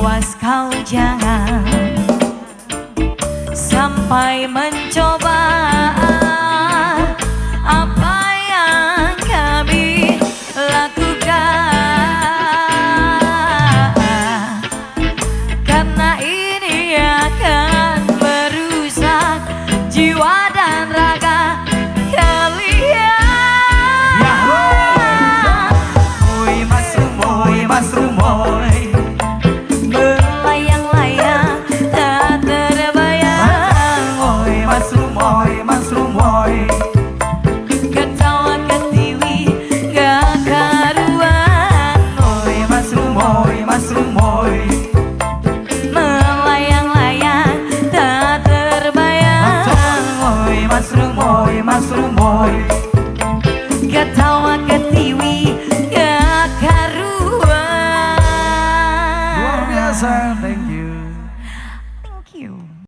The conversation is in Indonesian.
Awas kau jangan sampai mencoba apa yang kami lakukan, karena ini akan merusak jiwa dan raga kalian. Oi mas rumoy, mas rumoy, melayang-layang tak terbayang. oi mas rumoy, mas rumoy, Ketawa ketiwi gak karuan. oi mas rumoy, mas rumoy, Melayang-layang tak terbayang. oi mas rumoy, mas rumoy, Ketawa ketiwi